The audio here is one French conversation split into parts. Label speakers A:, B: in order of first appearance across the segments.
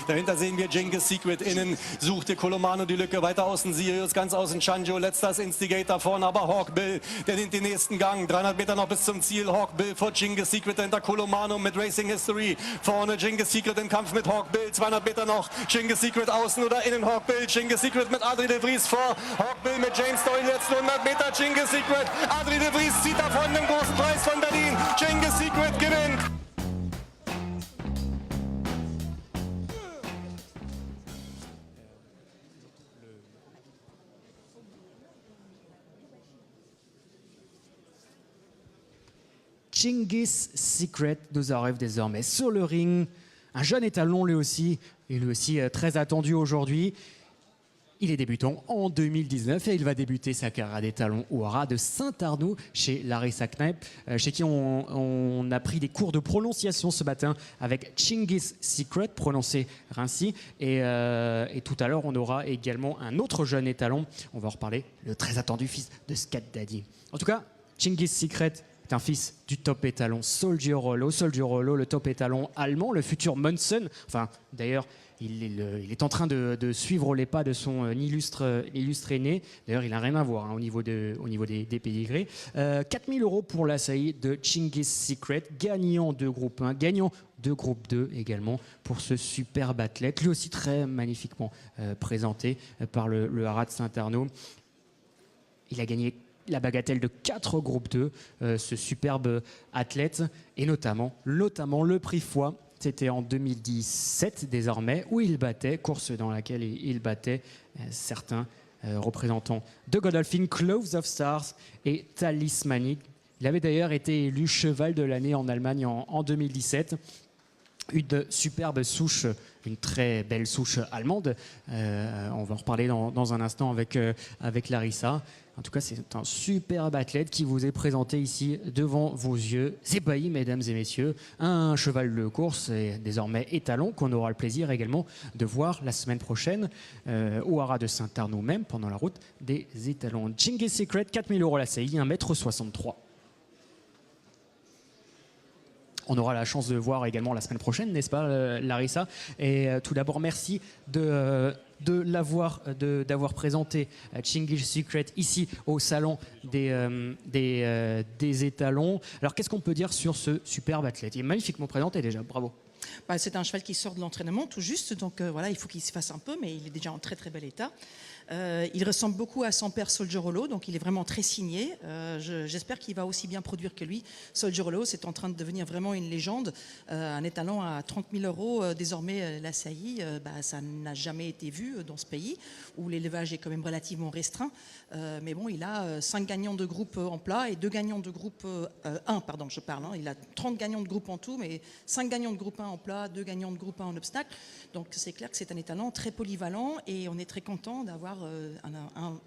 A: Dahinter sehen wir Genghis Secret, innen sucht Colomano die Lücke, weiter außen Sirius, ganz außen Chanjo, letzter ist Instigator, vorne aber Hawk Bill, der nimmt den nächsten Gang, 300 Meter noch bis zum Ziel, Hawk Bill vor Genghis Secret, dahinter Colomano mit Racing History, vorne Genghis Secret im Kampf mit Hawk Bill, 200 Meter noch, Genghis Secret außen oder innen Hawk Bill, Genghis Secret mit Adri de Vries vor, Hawk Bill mit James Doyle, letzten 100 Meter, Genghis Secret, Adri de Vries zieht davon den großen Preis von Berlin, Genghis Secret gewinnt.
B: Genghis Secret nous arrive désormais sur le ring. Un jeune étalon lui aussi, et lui aussi très attendu aujourd'hui. Il est débutant en 2019 et il va débuter sa carrière d'étalon au Haras de Saint-Arnoux chez Larissa Kneip, chez qui on a pris des cours de prononciation ce matin avec Genghis Secret, prononcé ainsi. Et tout à l'heure, on aura également un autre jeune étalon. On va en reparler, le très attendu fils de Scat Daddy. En tout cas, Genghis Secret est un fils du top étalon Soldier Rollo, le top étalon allemand, le futur Munson. Enfin, d'ailleurs, il est en train de suivre les pas de son illustre aîné. D'ailleurs, il n'a rien à voir hein, au niveau des pédigrés. 4 000 € pour l'assaillie de Genghis Secret, gagnant de groupe 1, gagnant de groupe 2 également pour ce superbe athlète, lui aussi très magnifiquement présenté par le Haras de Saint-Arnoux. Il a gagné la bagatelle de 4 groupes 2, ce superbe athlète, et notamment le prix Foix. C'était en 2017 désormais, où il battait, course dans laquelle il battait certains représentants de Godolphin, Cloves of Stars et Talismanic. Il avait d'ailleurs été élu cheval de l'année en Allemagne en 2017. Une superbe souche, une très belle souche allemande. On va en reparler dans un instant avec Larissa. En tout cas, c'est un superbe athlète qui vous est présenté ici devant vos yeux. Ébahis, mesdames et messieurs, un cheval de course et désormais étalon qu'on aura le plaisir également de voir la semaine prochaine au Haras de Saint-Arnoux même, pendant la route des étalons. Genghis Secret, 4 000 € la CI, 1,63 m. On aura la chance de voir également la semaine prochaine, n'est-ce pas, Larissa? Et tout d'abord, merci d'avoir présenté Genghis Secret ici au salon des étalons. Alors, qu'est-ce qu'on peut dire sur ce superbe athlète? Il est magnifiquement présenté déjà, bravo.
C: Bah, c'est un cheval qui sort de l'entraînement tout juste, donc voilà, il faut qu'il se fasse un peu, mais il est déjà en très très bel état. Il ressemble beaucoup à son père Soldier Rollo, donc il est vraiment très signé. J'espère qu'il va aussi bien produire que lui. Soldier Rollo, c'est en train de devenir vraiment une légende. Un étalon à 30 000 € désormais l'assaillit, ça n'a jamais été vu dans ce pays, où l'élevage est quand même relativement restreint. Mais bon, il a 5 gagnants de groupe en plat et 2 gagnants de groupe 1, pardon, je parle. Hein, il a 30 gagnants de groupe en tout, mais 5 gagnants de groupe 1 en plat, 2 gagnants de groupe 1 en obstacle. Donc c'est clair que c'est un étalon très polyvalent et on est très content d'avoir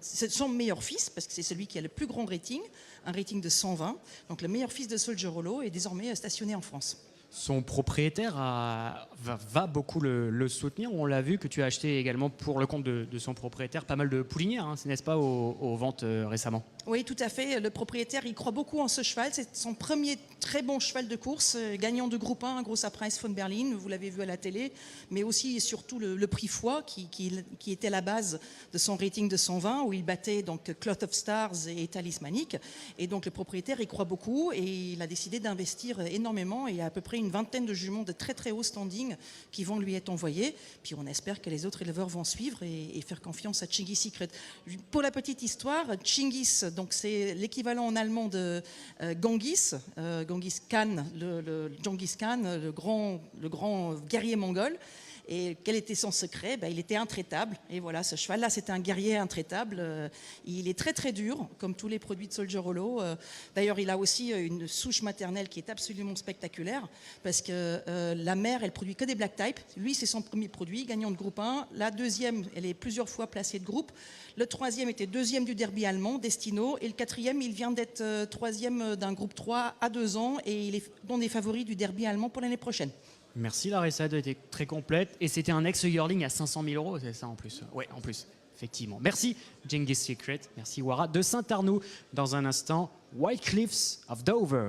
C: c'est son meilleur fils, parce que c'est celui qui a le plus grand rating, un rating de 120. Donc le meilleur fils de Soldier Rollo est désormais stationné en France.
B: Son propriétaire va beaucoup le soutenir. On l'a vu que tu as acheté également pour le compte de son propriétaire pas mal de poulinières, hein, n'est-ce pas, aux ventes récemment?
C: Oui, tout à fait. Le propriétaire, il croit beaucoup en ce cheval. C'est son premier très bon cheval de course, gagnant de groupe 1, un Großer Preis von Berlin, vous l'avez vu à la télé, mais aussi et surtout le prix Foix, qui était la base de son rating de 120, où il battait donc Cloth of Stars et Talismanic. Et donc le propriétaire, il croit beaucoup et il a décidé d'investir énormément. Et il y a à peu près une vingtaine de juments de très très haut standing qui vont lui être envoyés. Puis on espère que les autres éleveurs vont suivre et faire confiance à Genghis Secret. Pour la petite histoire, Genghis, donc c'est l'équivalent en allemand de Genghis Khan, Genghis Khan, le grand guerrier mongol. Et quel était son secret? Il était intraitable. Et voilà, ce cheval-là, c'était un guerrier intraitable. Il est très très dur, comme tous les produits de Soldier Rollo. D'ailleurs, il a aussi une souche maternelle qui est absolument spectaculaire, parce que la mère, elle produit que des black type. Lui, c'est son premier produit, gagnant de groupe 1. La deuxième, elle est plusieurs fois placée de groupe. Le troisième était deuxième du derby allemand, Destino. Et le quatrième, il vient d'être troisième d'un groupe 3 à 2 ans. Et il est dans les favoris du derby allemand pour l'année prochaine.
B: Merci Larissa, elle était très complète. Et c'était un ex-yearling à 500 000 €, c'est ça en plus? Oui, en plus, effectivement. Merci Genghis Secret, merci Haras de Saint-Arnoux. Dans un instant, White Cliffs of Dover.